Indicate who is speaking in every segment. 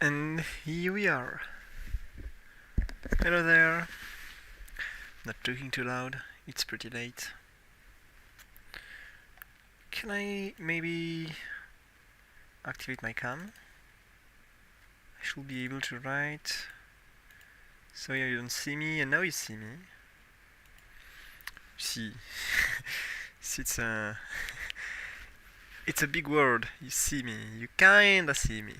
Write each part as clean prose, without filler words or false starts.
Speaker 1: And here we are. Hello there. Not talking too loud, it's pretty late. Can I maybe activate my cam? I should be able to write. So yeah, you don't see me, and now you see me. See. it's a it's a big word. You see me. You kinda see me.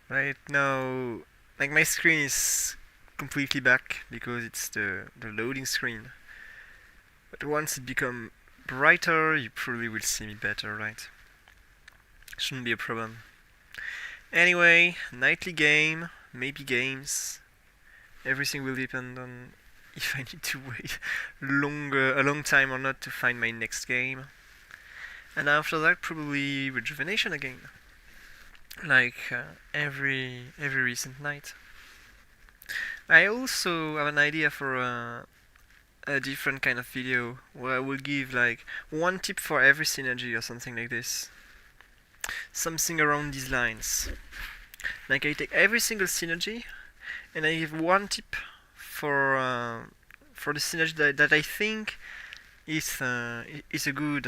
Speaker 1: Right now, like my screen is completely back because it's the loading screen. But once it becomes brighter, you probably will see me better, right? Shouldn't be a problem. Anyway, nightly game, maybe games. Everything will depend on if I need to wait a long time or not to find my next game. And after that, probably rejuvenation again, like every recent night. I also have an idea for a different kind of video where I will give like one tip for every synergy or something like this. Something around these lines. Like I take every single synergy and I give one tip for the synergy that I think is a good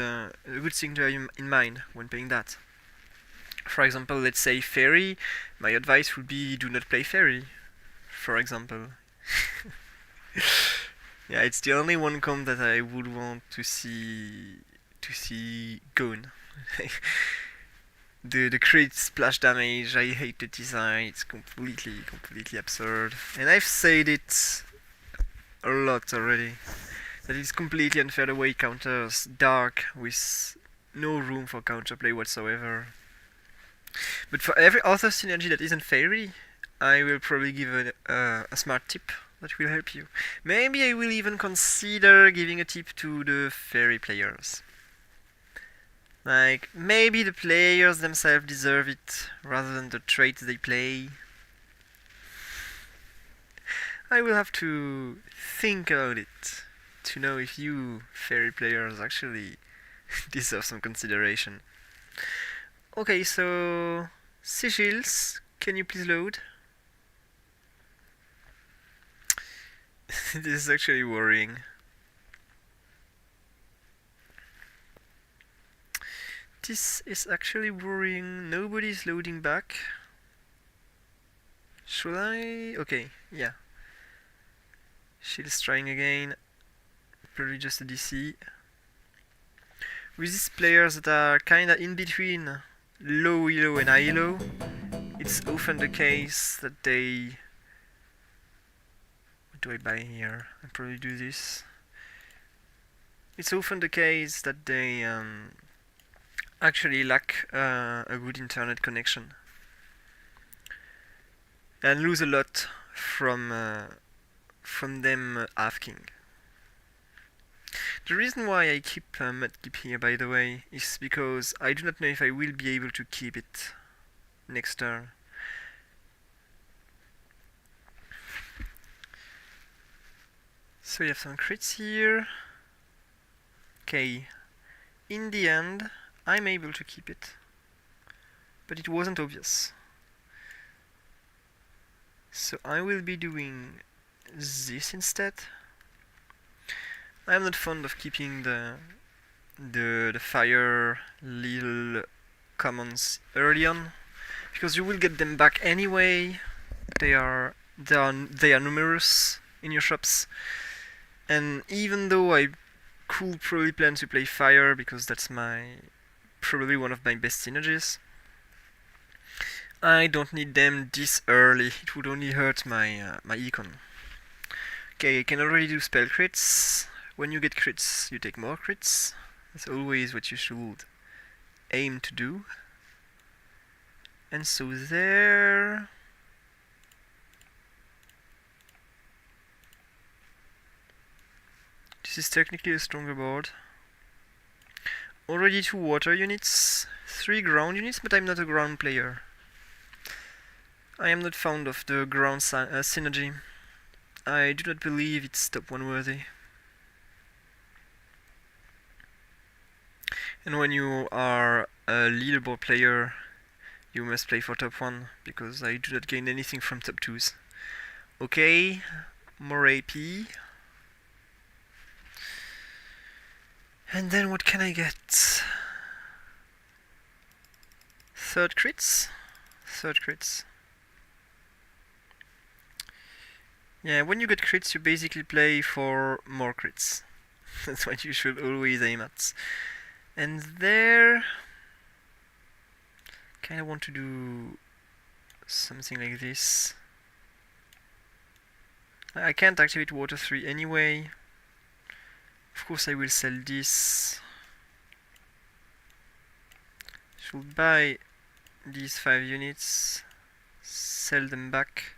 Speaker 1: thing to have in mind when playing that. For example, let's say fairy. My advice would be do not play fairy. For example. Yeah, it's the only one comp that I would want to see gone. The crit splash damage, I hate the design, it's completely absurd. And I've said it a lot already. That it's completely unfair the way it counters dark with no room for counterplay whatsoever. But for every other synergy that isn't fairy, I will probably give a smart tip that will help you. Maybe I will even consider giving a tip to the fairy players. Like, maybe the players themselves deserve it rather than the traits they play. I will have to think about it to know if you fairy players actually deserve some consideration. Okay, so sigils, can you please load? This is actually worrying. This is actually worrying. Nobody's loading back. Should I? Okay, yeah. Shield's trying again. Probably just a DC. With these players that are kinda in between low elo and high elo, it's often the case that they... What do I buy here? I'll probably do this. It's often the case that they actually lack a good internet connection and lose a lot from them asking. The reason why I keep Mudkip here, by the way, is because I do not know if I will be able to keep it next turn. So we have some crits here. Okay, in the end, I'm able to keep it, but it wasn't obvious. So I will be doing this instead. I'm not fond of keeping the fire little commons early on, because you will get them back anyway. They are numerous in your shops, and even though I could probably plan to play fire because that's probably one of my best synergies, I don't need them this early. It would only hurt my econ. Okay, I can already do spell crits. When you get crits, you take more crits. That's always what you should aim to do. And so there... This is technically a stronger board. Already 2 water units, 3 ground units, but I'm not a ground player. I am not fond of the ground synergy. I do not believe it's top 1 worthy. And when you are a leaderboard player, you must play for top 1, because I do not gain anything from top 2s. Okay, more AP. And then what can I get? Third crits? Third crits. Yeah, when you get crits, you basically play for more crits. That's what you should always aim at. And there... kinda want to do something like this. I can't activate water 3 anyway. Of course I will sell this. Should buy these 5 units, sell them back.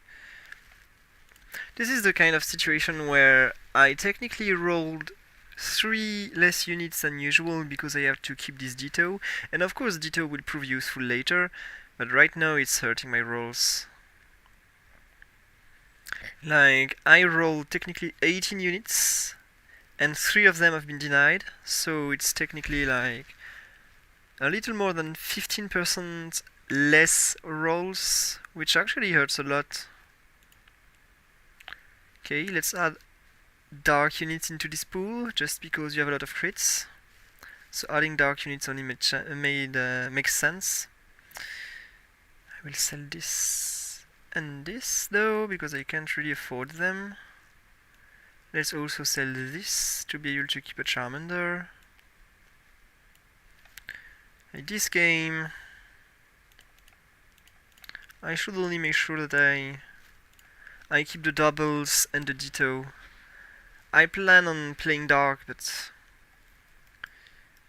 Speaker 1: This is the kind of situation where I technically rolled 3 less units than usual because I have to keep this Ditto, and of course Ditto will prove useful later, but right now it's hurting my rolls. Like, I rolled technically 18 units, and 3 of them have been denied, so it's technically like a little more than 15% less rolls, which actually hurts a lot. Okay, let's add dark units into this pool, just because you have a lot of crits. So adding dark units only makes sense. I will sell this and this though, because I can't really afford them. Let's also sell this to be able to keep a Charmander. This game, I should only make sure that I keep the doubles and the Ditto. I plan on playing dark, but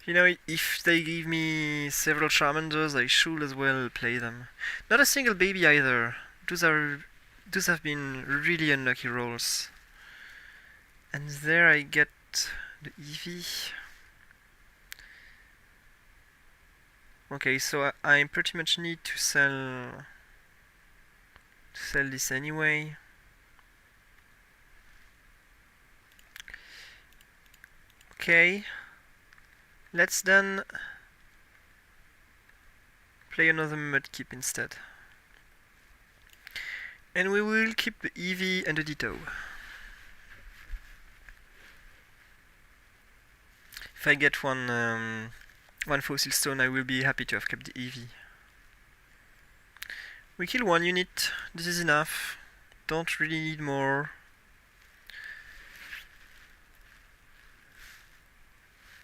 Speaker 1: you know, if they give me several Charmanders, I should as well play them. Not a single baby either. Those have been really unlucky rolls. And there I get the Eevee. Okay, so I pretty much need to sell this anyway. Okay, let's then play another Mudkip instead. And we will keep the Eevee and the Ditto. If I get one Fossil Stone, I will be happy to have kept the Eevee. We kill 1 unit, this is enough. Don't really need more.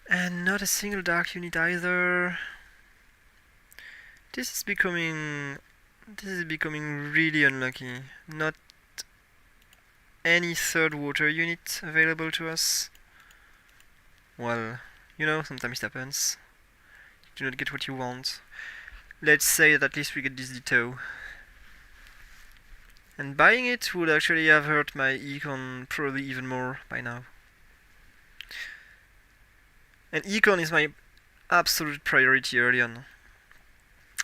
Speaker 1: And not a single dark unit either. This is becoming really unlucky. Not any third water unit available to us. Well, you know, sometimes it happens. You do not get what you want. Let's say that at least we get this Ditto. And buying it would actually have hurt my econ probably even more by now. And econ is my absolute priority early on.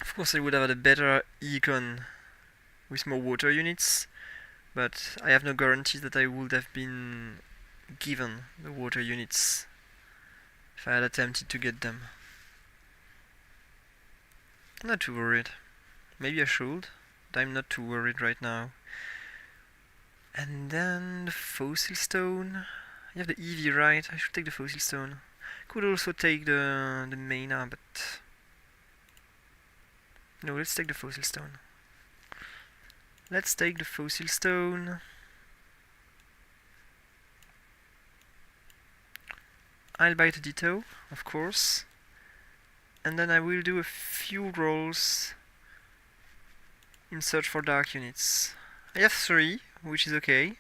Speaker 1: Of course I would have had a better econ with more water units, but I have no guarantees that I would have been given the water units if I had attempted to get them. I'm not too worried. Maybe I should, but I'm not too worried right now. And then the Fossil Stone. I have the Eevee, right? I should take the Fossil Stone. Could also take the Mana, but no, let's take the Fossil Stone. Let's take the Fossil Stone. I'll buy the Ditto, of course. And then I will do a few rolls in search for dark units. I have 3, which is okay.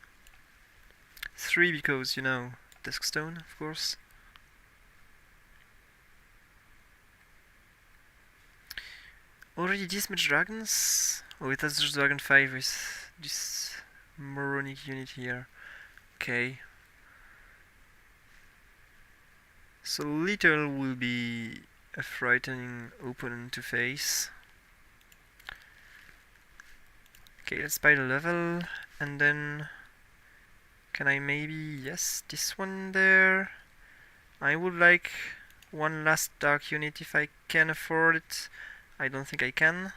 Speaker 1: 3 because, you know, Dusk Stone, of course. Already this much dragons? Oh, that's just Dragon 5 with this moronic unit here. Okay. So Little will be a frightening opponent to face. Okay, let's buy the level, and then can I maybe, yes, this one there. I would like one last dark unit if I can afford it. I don't think I can.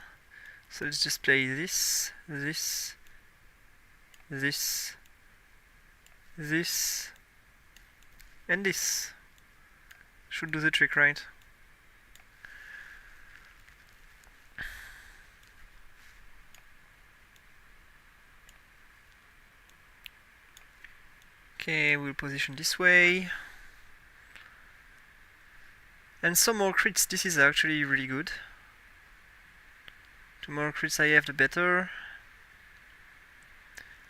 Speaker 1: So let's just play this, this, this, this, and this. Should do the trick, right? Okay, we'll position this way. And some more crits, this is actually really good. The more crits I have, the better.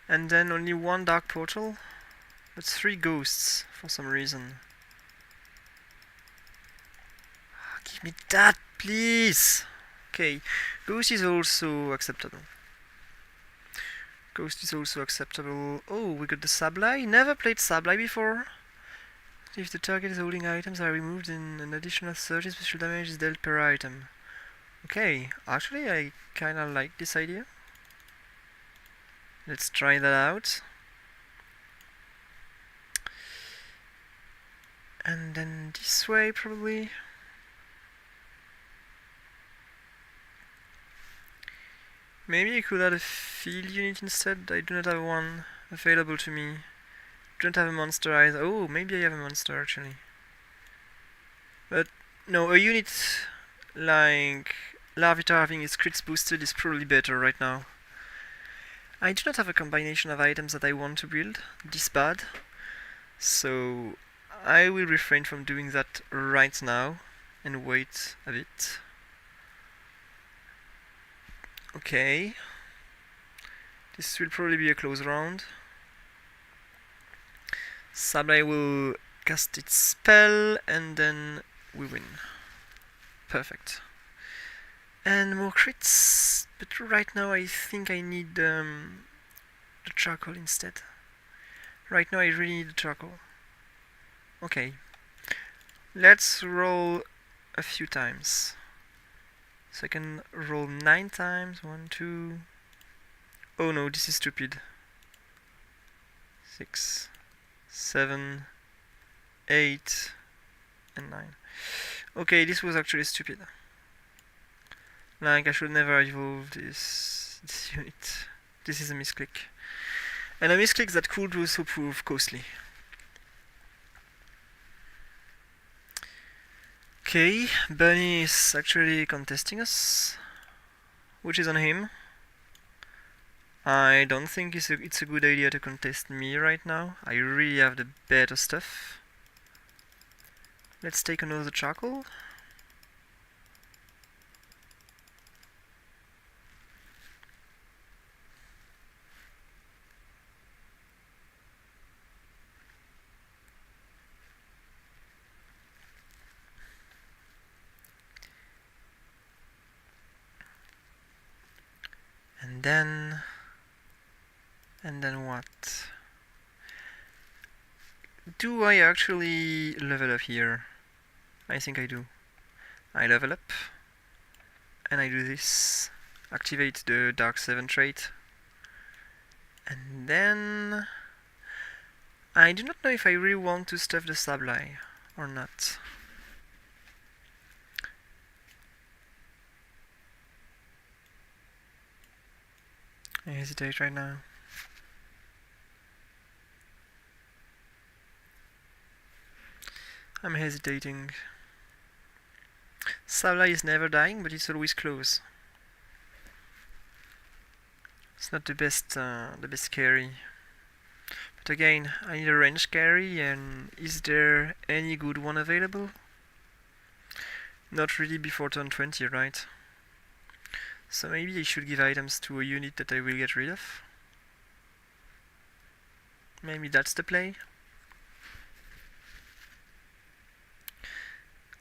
Speaker 1: And then only one dark portal. That's 3 ghosts for some reason. Give me that, please! Okay, ghost is also acceptable. Ghost is also acceptable. Oh, we got the Sableye. Never played Sableye before. If the target is holding items are removed, then an additional 30 special damage is dealt per item. Okay, actually I kinda like this idea. Let's try that out. And then this way probably. Maybe I could add a field unit instead. I do not have one available to me. Don't have a monster either. Oh, maybe I have a monster actually. But no, a unit like Larvitar having its crits boosted is probably better right now. I do not have a combination of items that I want to build this bad, so I will refrain from doing that right now and wait a bit. Okay, this will probably be a close round. Sableye will cast its spell and then we win. Perfect. And more crits, but right now I think I need the charcoal instead. Right now I really need the charcoal. Okay, let's roll a few times. So I can roll 9 times. 1, 2. Oh no, this is stupid. 6, 7, 8, and 9. Okay, this was actually stupid. Like, I should never evolve this unit. This is a misclick. And a misclick that could also prove costly. Okay, Bunny is actually contesting us, which is on him. I don't think it's a good idea to contest me right now. I really have the better stuff. Let's take another charcoal. And then what? Do I actually level up here? I think I do. I level up, and I do this. Activate the Dark 7 trait. And then I do not know if I really want to stuff the Sableye or not. I hesitate right now. I'm hesitating. Sableye is never dying, but it's always close. It's not the best carry. But again, I need a range carry, and is there any good one available? Not really before turn 20, right? So maybe I should give items to a unit that I will get rid of. Maybe that's the play.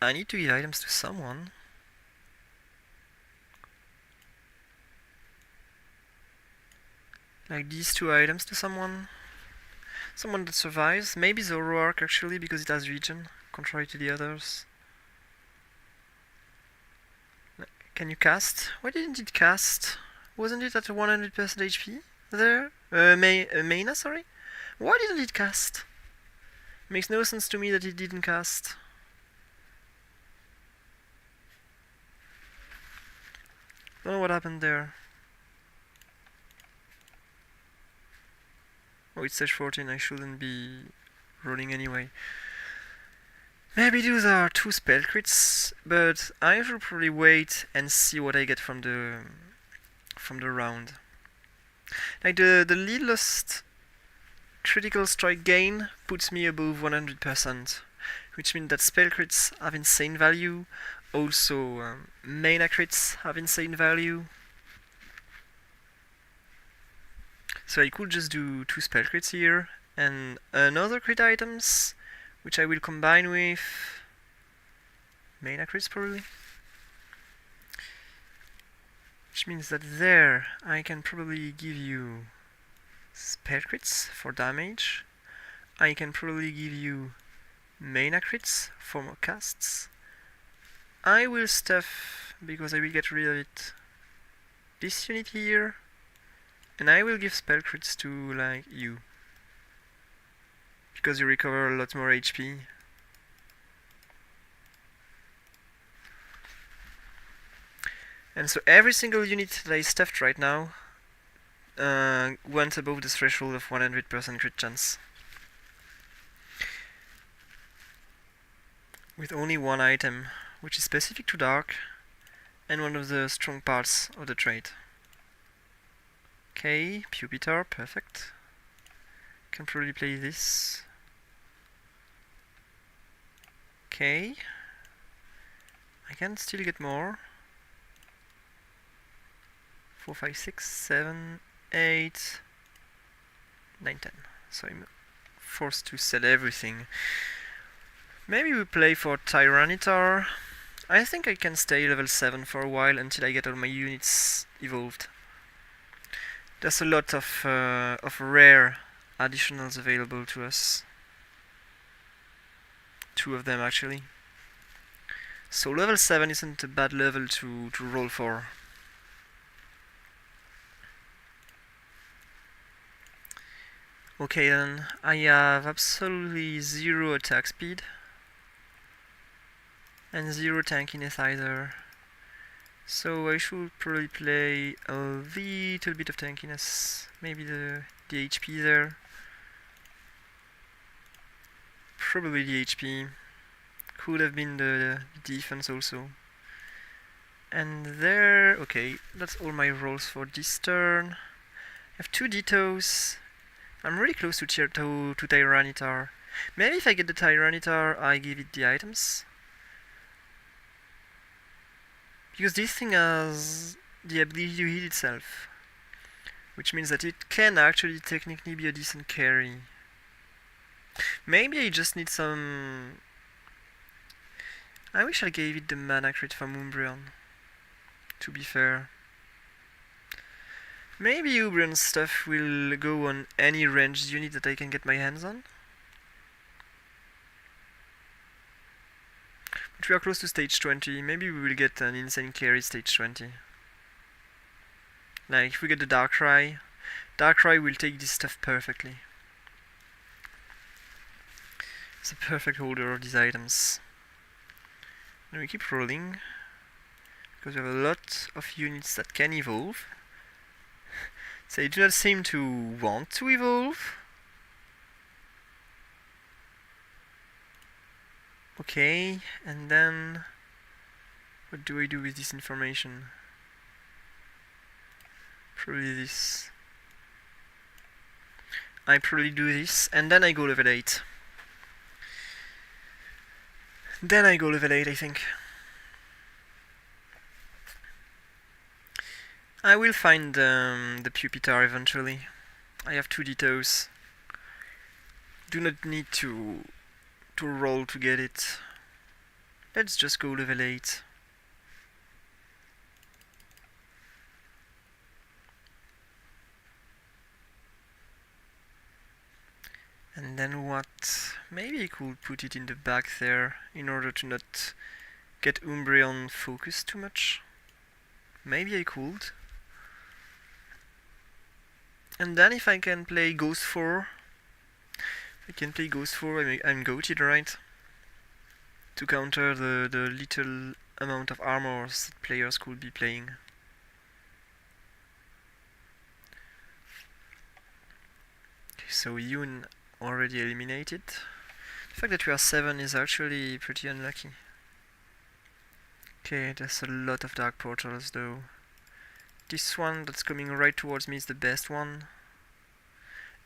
Speaker 1: I need to give items to someone. Like these 2 items to someone. Someone that survives. Maybe the Zoroark actually, because it has regen, contrary to the others. Can you cast? Why didn't it cast? Wasn't it at 100% HP there? Mana, sorry? Why didn't it cast? Makes no sense to me that it didn't cast. Don't know what happened there. Oh, it's stage 14, I shouldn't be rolling anyway. Maybe those are 2 spell crits, but I should probably wait and see what I get from the round. Like the littlest critical strike gain puts me above 100%, which means that spell crits have insane value, also mana crits have insane value. So I could just do 2 spell crits here, and another crit items, which I will combine with mana crits probably. Which means that there I can probably give you spell crits for damage. I can probably give you mana crits for more casts. I will stuff, because I will get rid of it, this unit here, and I will give spell crits to like you, because you recover a lot more HP. And so every single unit that I stuffed right now went above the threshold of 100% crit chance. With only one item, which is specific to Dark, and one of the strong parts of the trait. Okay, Pupitar, perfect. Can probably play this. Okay. I can still get more. 4, 5, 6, 7, 8, 9, 10. So I'm forced to sell everything. Maybe we play for Tyranitar. I think I can stay level 7 for a while until I get all my units evolved. There's a lot of rare additionals available to us. 2 of them actually. So level 7 isn't a bad level to roll for. Okay then, I have absolutely 0 attack speed and 0 tankiness either. So I should probably play a little bit of tankiness, maybe the HP there. Probably the HP. Could have been the defense also. And there, okay, that's all my rolls for this turn. I have 2 Dittos. I'm really close to tier 2 to Tyranitar. Maybe if I get the Tyranitar, I give it the items. Because this thing has the ability to heal itself. Which means that it can actually technically be a decent carry. Maybe I just need some... I wish I gave it the mana crit from Umbreon, to be fair. Maybe Umbreon stuff will go on any ranged unit that I can get my hands on. But we are close to stage 20, maybe we will get an insane carry stage 20. Like, if we get the Darkrai will take this stuff perfectly. It's a perfect holder of these items. And we keep rolling, because we have a lot of units that can evolve. So they do not seem to want to evolve. Okay, and then what do I do with this information? Probably this. I probably do this, and then I go level 8. Then I go level 8, I think. I will find the Pupitar eventually. I have 2 Dittos. Do not need to roll to get it. Let's just go level 8. And then what? Maybe I could put it in the back there in order to not get Umbreon focused too much. Maybe I could. And then if I can play Ghost 4, I can play Ghost 4, I'm goated, right? To counter the little amount of armors that players could be playing. so Yoon already eliminated. The fact that we are 7 is actually pretty unlucky. Okay, there's a lot of dark portals though. This one that's coming right towards me is the best one.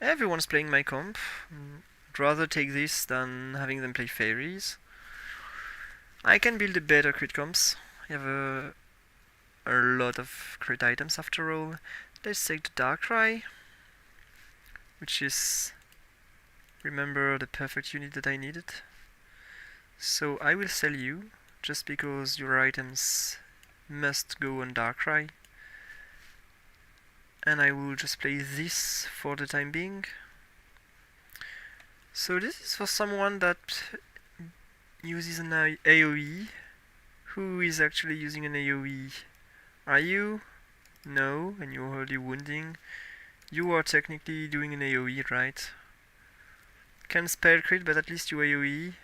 Speaker 1: Everyone's playing my comp. I'd rather take this than having them play fairies. I can build a better crit comps. I have a lot of crit items after all. Let's take the Darkrai, which is, remember, the perfect unit that I needed. So I will sell you, just because your items must go on Darkrai. And I will just play this for the time being. So this is for someone that uses an AoE. Who is actually using an AoE? Are you? No, and you're already wounding. You are technically doing an AoE, right? Can spell crit, but at least you AoE.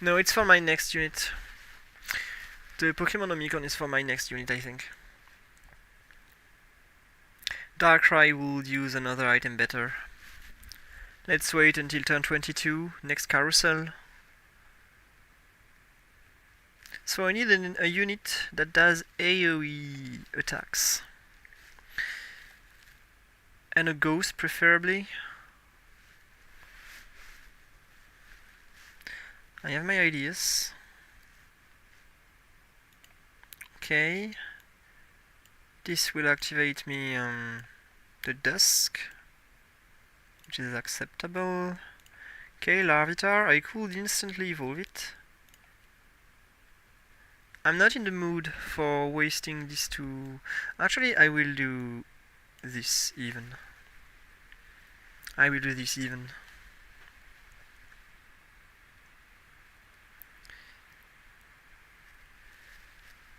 Speaker 1: No, it's for my next unit. The Pokemon Omicron is for my next unit, I think. Darkrai will use another item better. Let's wait until turn 22, next carousel. So I need a unit that does AoE attacks. And a ghost preferably. I have my ideas. Okay. This will activate me the Dusk, which is acceptable. Okay, Larvitar, I could instantly evolve it. I'm not in the mood for wasting these two. Actually, I will do this even. I will do this even.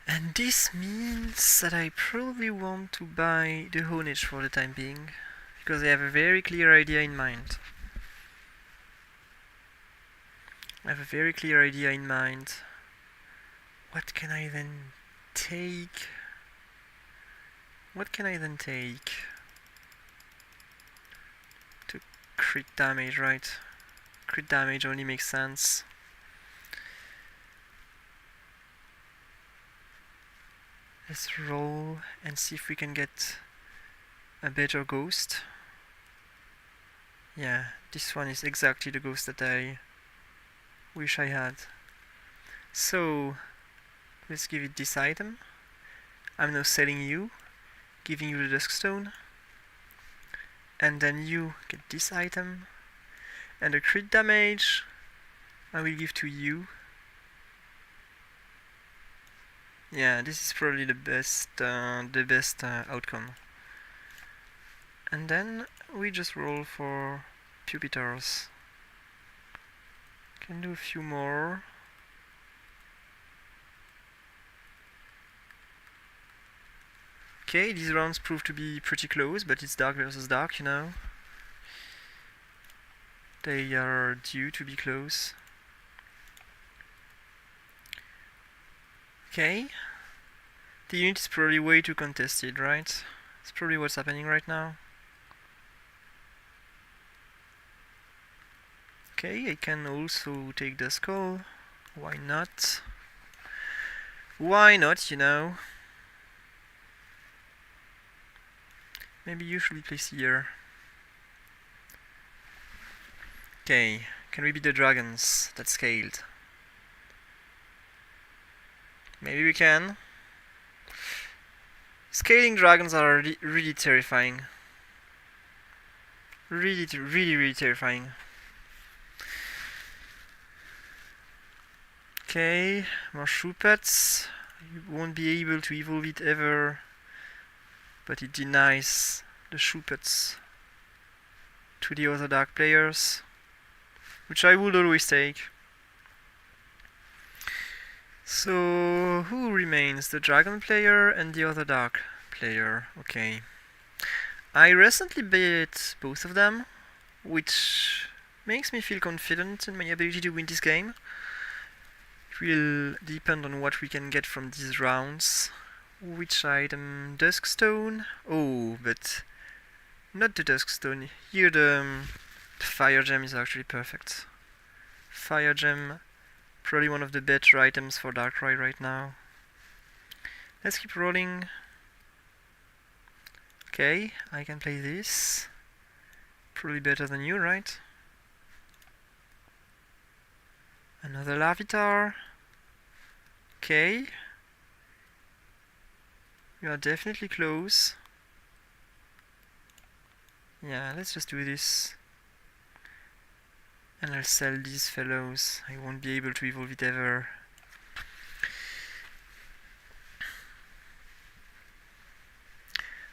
Speaker 1: And this means that I probably want to buy the Honage for the time being, because I have a very clear idea in mind. What can I then take? To crit damage, right? Crit damage only makes sense. Let's roll and see if we can get a better ghost. Yeah, this one is exactly the ghost that I wish I had. So, let's give it this item. I'm now selling you, giving you the Duskstone. And then you get this item. And the crit damage I will give to you. Yeah, this is probably the best outcome. And then we just roll for Pupitars. Can do a few more. Okay, these rounds prove to be pretty close, but it's dark versus dark, you know. They are due to be close. Okay. The unit is probably way too contested, right? It's probably what's happening right now. Okay, I can also take the skull. Why not? Why not, you know? Maybe you should be placed here. Okay, can we beat the dragons that scaled? Maybe we can. Scaling dragons are really terrifying. Really terrifying. Okay, more Shuppets. You won't be able to evolve it ever, but it denies the Shuppets to the other dark players, which I would always take. So, who remains? The dragon player and the other dark player. Okay. I recently beat both of them, which makes me feel confident in my ability to win this game. It will depend on what we can get from these rounds. Which item? Duskstone? Oh, but Not the Duskstone. Here the Fire Gem is actually perfect. Fire Gem, probably one of the better items for Darkrai right now. Let's keep rolling. Okay, I can play this. Probably better than you, right? Another Larvitar. Okay. You are definitely close. Yeah, let's just do this. And I'll sell these fellows. I won't be able to evolve it ever.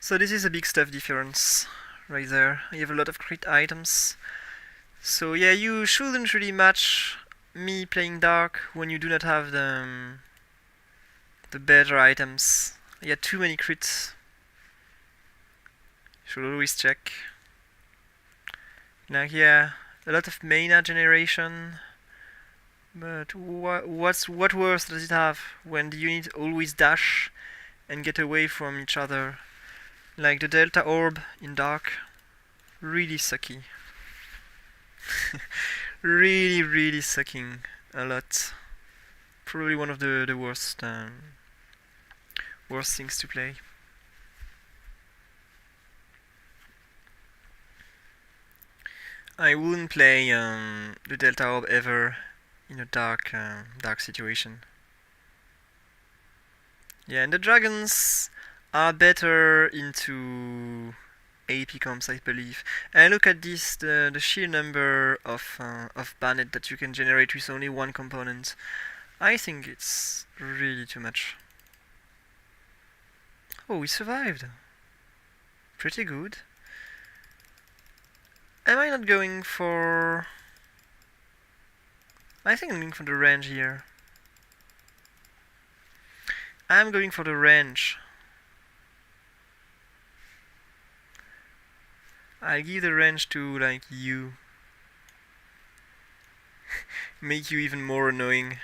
Speaker 1: So this is a big stuff difference right there. I have a lot of crit items. So yeah, you shouldn't really match me playing dark when you do not have the better items. I had too many crits. Should always check. Now here, a lot of mana generation. But what worse does it have when the unit always dash and get away from each other? Like the Delta Orb in Dark. Really sucky. Really sucking a lot. Probably one of the worst things to play. I wouldn't play the Delta Orb ever in a dark situation. Yeah, and the dragons are better into AP comps, I believe. And look at this, the sheer number of Bannet that you can generate with only one component. I think it's really too much. Oh, we survived. Pretty good. Am I not going for... I think I'm going for the range here. I'm going for the range. I'll give the range to, like, you. Make you even more annoying.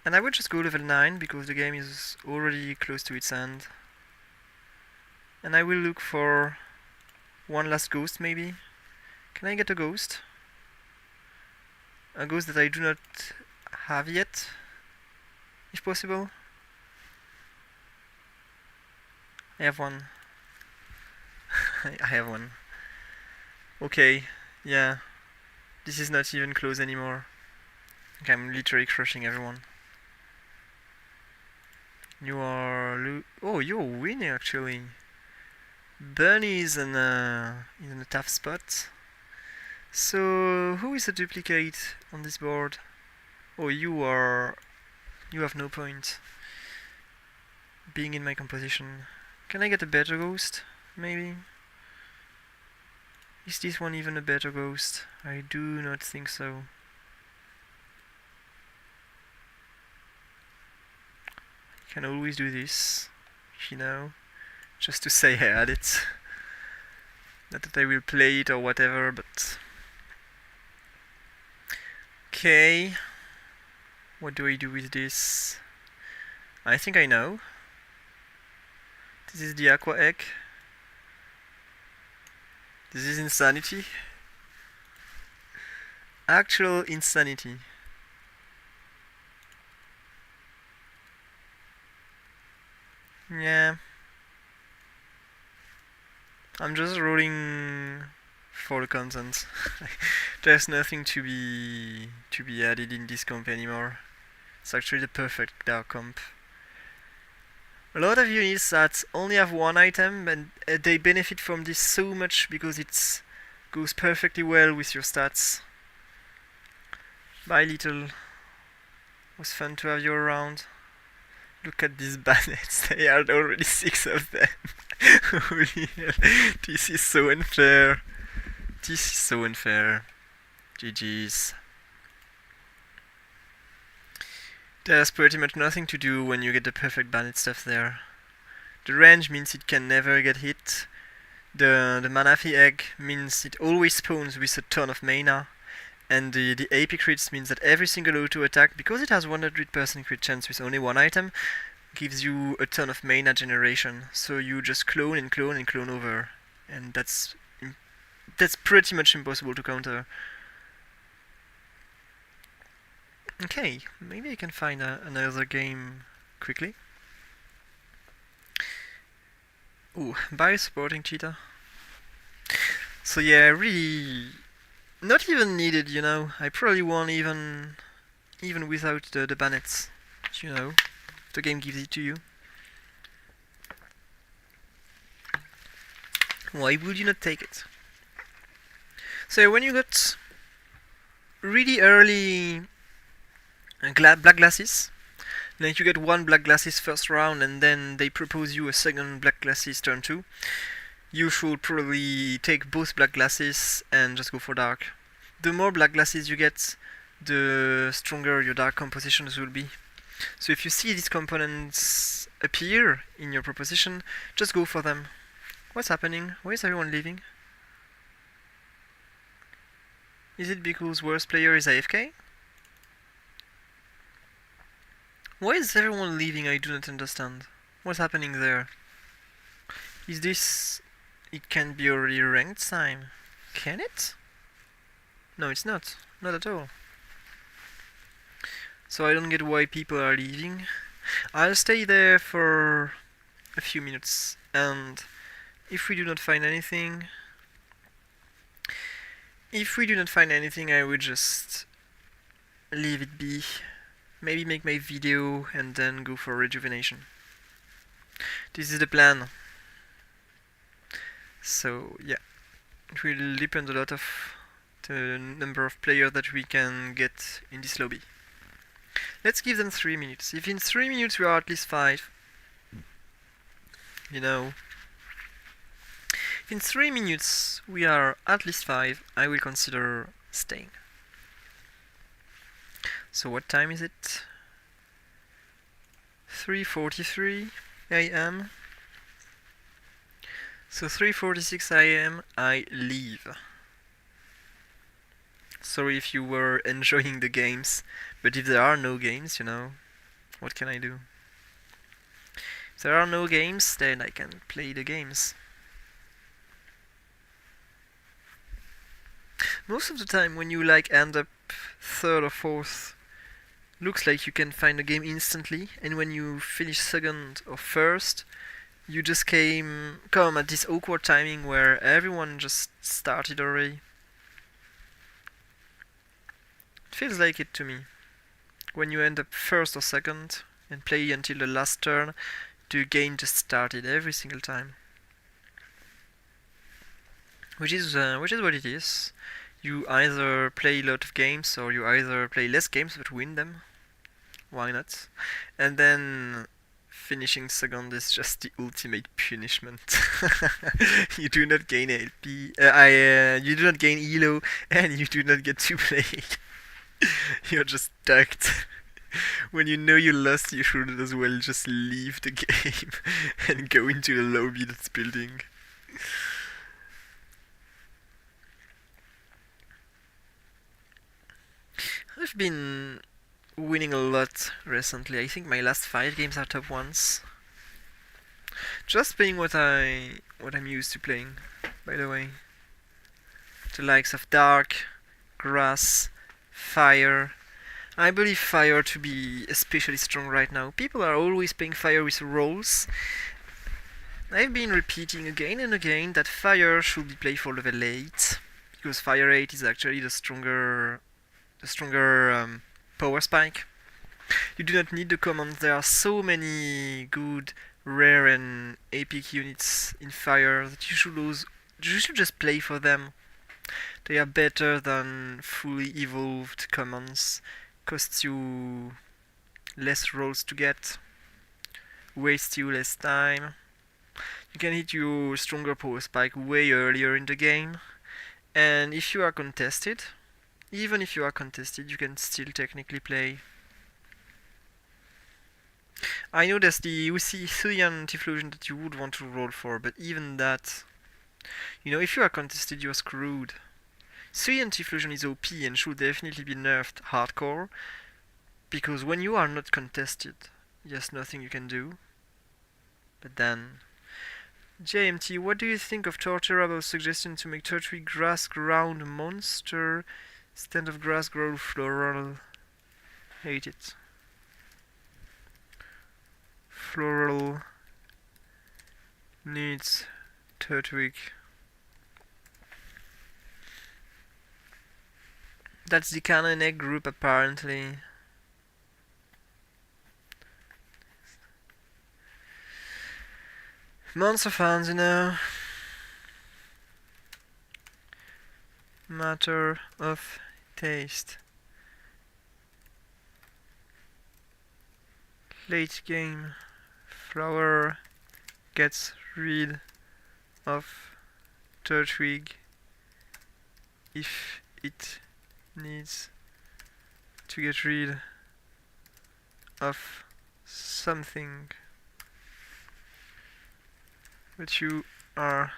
Speaker 1: And I would just go level 9 because the game is already close to its end. And I will look for one last ghost maybe. Can I get a ghost? A ghost that I do not have yet, if possible. I have one. I have one. Okay, yeah. This is not even close anymore. Okay, I'm literally crushing everyone. You are oh, you're winning actually. Bernie is in a tough spot. So who is a duplicate on this board? Oh, you have no point being in my composition. Can I get a better ghost? Maybe? Is this one even a better ghost? I do not think so. I can always do this, you know, just to say I had it. Not that I will play it or whatever, but... Okay. What do I do with this? I think I know. This is the Aqua Egg. This is insanity. Actual insanity. Yeah. I'm just rolling for the content. There's nothing to be added in this comp anymore. It's actually the perfect dark comp. A lot of units that only have one item and they benefit from this so much because it goes perfectly well with your stats. Bye little. It was fun to have you around. Look at these bannets, there are already 6 of them. Holy hell, this is so unfair. This is so unfair. GG's. There's pretty much nothing to do when you get the perfect bandit stuff there. The range means it can never get hit. The Manaphy egg means it always spawns with a ton of mana. And the AP crits means that every single auto attack, because it has 100% crit chance with only one item, gives you a ton of mana generation. So you just clone and clone and clone over, and that's pretty much impossible to counter. Okay, maybe I can find another game quickly. Ooh, bio supporting cheetah. So yeah, really not even needed, you know. I probably won even without the bannets. You know, the game gives it to you. Why would you not take it? So when you got really early black glasses, like you get one black glasses first round and then they propose you a second black glasses turn 2, you should probably take both black glasses and just go for dark. The more black glasses you get, the stronger your dark compositions will be. So if you see these components appear in your proposition, just go for them. What's happening? Why is everyone leaving? Is it because worst player is AFK? Why is everyone leaving? I do not understand. What's happening there? Is this... It can be already ranked time. Can it? No, it's not. Not at all. So I don't get why people are leaving. I'll stay there for a few minutes, and if we do not find anything... I would just leave it be. Maybe make my video and then go for rejuvenation. This is the plan. So yeah, it will depend a lot of the number of players that we can get in this lobby. Let's give them 3 minutes. If in 3 minutes we are at least 5, you know, if in 3 minutes we are at least 5, I will consider staying. So what time is it? 3:43 AM. So 3:46 AM I leave. Sorry if you were enjoying the games, but if there are no games, you know, what can I do? If there are no games, then I can play the games. Most of the time when you like end up 3rd or 4th, looks like you can find a game instantly, and when you finish 2nd or 1st, you just come at this awkward timing where everyone just started already. It feels like it to me. When you end up 1st or 2nd and play until the last turn, the game just started every single time. Which is what it is. You either play a lot of games or you either play less games but win them. Why not? And then finishing 2nd is just the ultimate punishment. You do not gain LP, you do not gain ELO, and you do not get to play. You're just ducked. When you know you lost, you should as well just leave the game and go into the lobby that's building. I've been winning a lot recently. I think my last 5 games are top 1s. Just playing what I'm used to playing, by the way. The likes of Dark, Grass, Fire. I believe Fire to be especially strong right now. People are always playing Fire with rolls. I've been repeating again and again that Fire should be played for level 8, because Fire 8 is actually the stronger power spike. You do not need the commands. There are so many good, rare and epic units in Fire that you should just play for them. They are better than fully evolved commands. Costs you less rolls to get, waste you less time. You can hit your stronger power spike way earlier in the game, and if you are contested, even if you are contested, you can still technically play. I know there's the Thuyan Tiflosion that you would want to roll for, but even that, you know, if you are contested, you are screwed. Thuyan Tiflosion is OP and should definitely be nerfed hardcore, because when you are not contested, just nothing you can do. But then, JMT, what do you think of Torterable's suggestion to make Turtwig grass ground monster instead of grass grow floral? Hate it. Floral needs Turtwig. That's the canon egg group apparently. Monster fans, you know. Matter of taste. Late game. Flower gets rid of Turtwig if it needs to get rid of something. But you are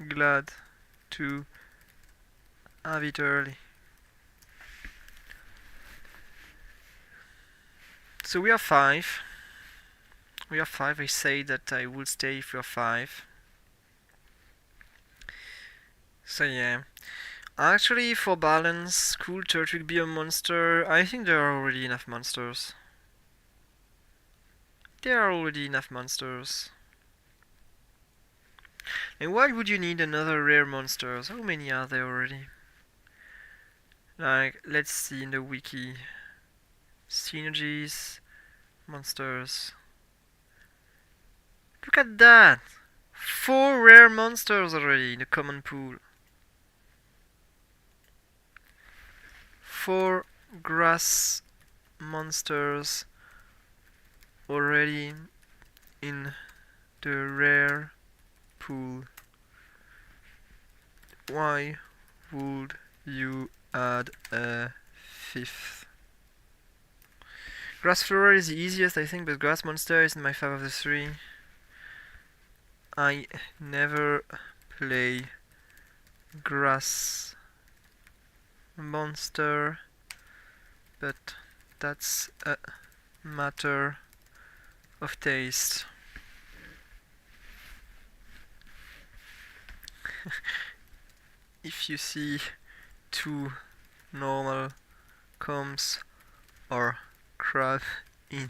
Speaker 1: glad to have it early. So we are 5. We are 5. I say that I will stay if we are 5. So yeah. Actually, for balance, cool Turtwig be a monster. I think there are already enough monsters. There are already enough monsters. And why would you need another rare monsters? How many are there already? Like, let's see in the wiki. Synergies, monsters. Look at that! 4 rare monsters already in the common pool. 4 grass monsters already in the rare pool. Why would you add a 5th? Grass Floral is the easiest, I think, but Grass Monster is in my 5 of the 3. I never play Grass Monster, but that's a matter of taste. If you see 2 normal combs or crab in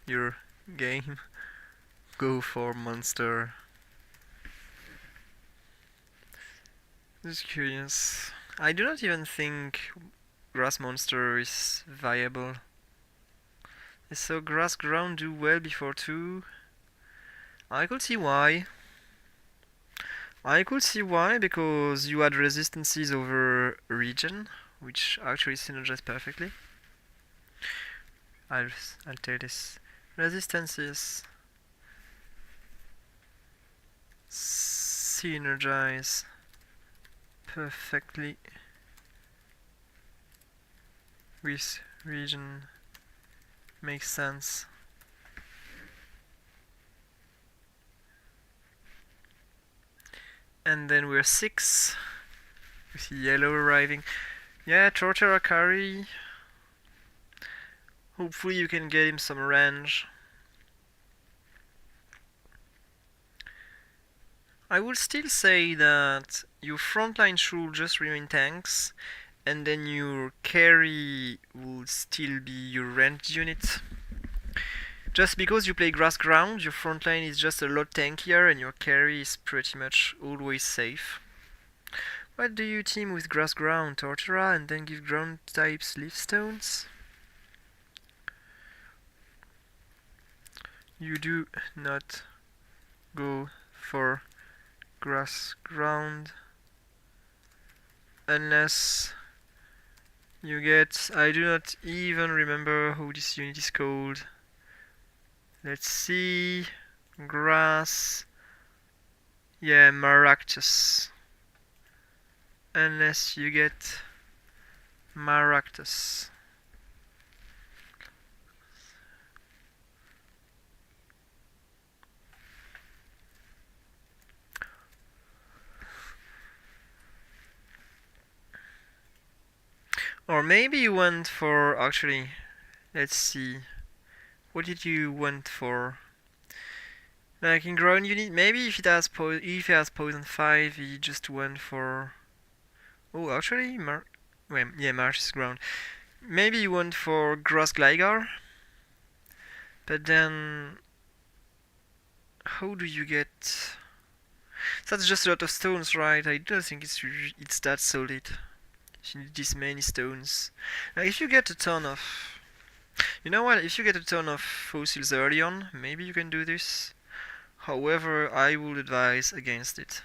Speaker 1: your game, go for monster. Just curious. I do not even think grass monster is viable. So grass ground do well before 2. I could see why. Because you had resistances over region, which actually synergize perfectly. I'll tell this. Resistances synergize perfectly with region. Makes sense. And then we're 6 with yellow arriving. Yeah, Torterra carry. Hopefully you can get him some range. I would still say that your frontline should just remain tanks, and then your carry will still be your ranged unit. Just because you play grass ground, your frontline is just a lot tankier and your carry is pretty much always safe. Why do you team with grass ground, Torterra, and then give ground types leaf stones? You do not go for grass ground unless you get, I do not even remember how this unit is called. Let's see, grass, yeah, Maractus. Unless you get Maractus. Or maybe you went for, actually, let's see, What did you want for? Like in ground unit, maybe if it has poison 5, he just went for. Oh, actually, wait, yeah, Marsh is ground. Maybe you went for Grass Gligar, but then how do you get? That's just a lot of stones, right? I don't think it's that solid. You need this many stones. Now, if you get a ton of, you know what? If you get a ton of fossils early on, maybe you can do this. However, I would advise against it.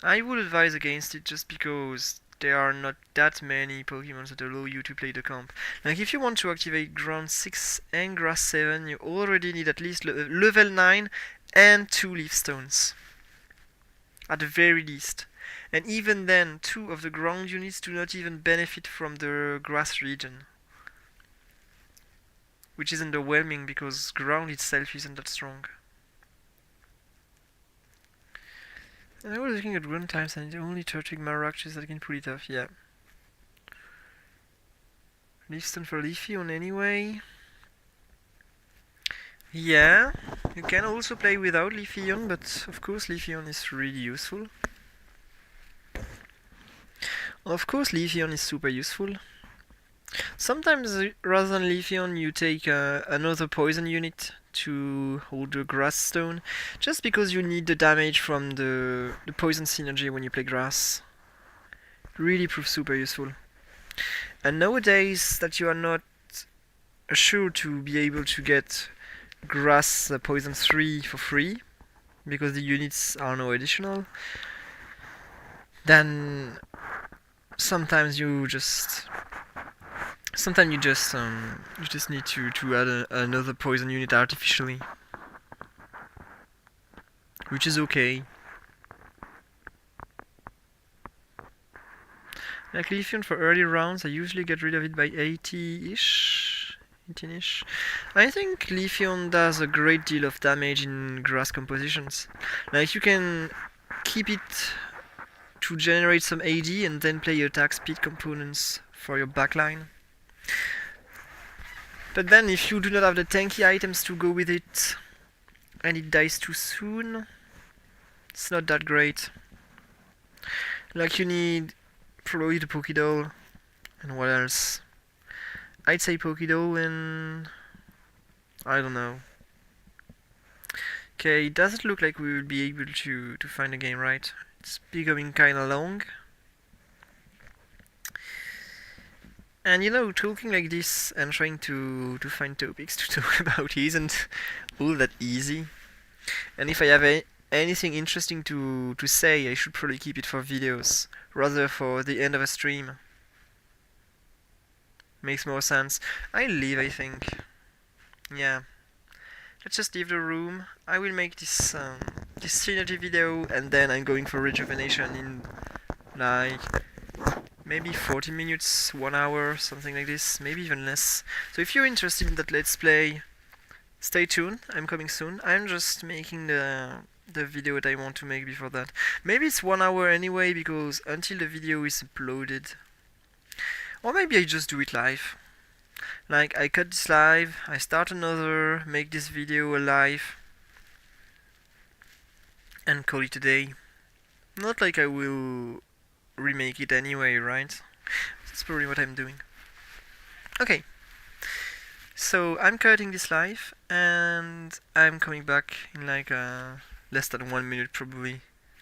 Speaker 1: I would advise against it just because there are not that many Pokemon that allow you to play the comp. Like if you want to activate Ground 6 and Grass 7, you already need at least level 9 and 2 Leaf Stones. At the very least. And even then, 2 of the ground units do not even benefit from the grass region. Which is underwhelming because ground itself isn't that strong. And I was looking at run times and it's only Turtwig Maractus that can pull it off, yeah. Leafstone for Leafeon anyway. Yeah, you can also play without Leafeon, but of course Leafeon is really useful. Of course Leafeon is super useful. Sometimes rather than Leafeon you take another poison unit to hold the grass stone, just because you need the damage from the poison synergy when you play grass. Really proves super useful. And nowadays that you are not sure to be able to get grass poison 3 for free, because the units are now additional, then sometimes you just need to add another poison unit artificially, which is okay. Like Leafeon for early rounds, I usually get rid of it by 80-ish. 18-ish. I think Leafeon does a great deal of damage in grass compositions. Like you can keep it to generate some AD and then play attack speed components for your backline. But then if you do not have the tanky items to go with it and it dies too soon, it's not that great. Like you need probably the Pokédoll, and what else? I'd say Pokédoll and I don't know. Okay, it doesn't look like we will be able to find a game, right? It's becoming kinda long. And you know, talking like this and trying to find topics to talk about isn't all that easy. And if I have anything interesting to say, I should probably keep it for videos, rather for the end of a stream. Makes more sense. I'll leave, I think. Yeah. Let's just leave the room. I will make this synergy video, and then I'm going for rejuvenation in like maybe 40 minutes, 1 hour, something like this, maybe even less. So if you're interested in that let's play, stay tuned, I'm coming soon. I'm just making the video that I want to make before that. Maybe it's 1 hour anyway, because until the video is uploaded. Or maybe I just do it live. Like, I cut this live, I start another, make this video live, and call it a day. Not like I will remake it anyway, right? That's probably what I'm doing. Okay. So, I'm cutting this live, and I'm coming back in like less than 1 minute probably.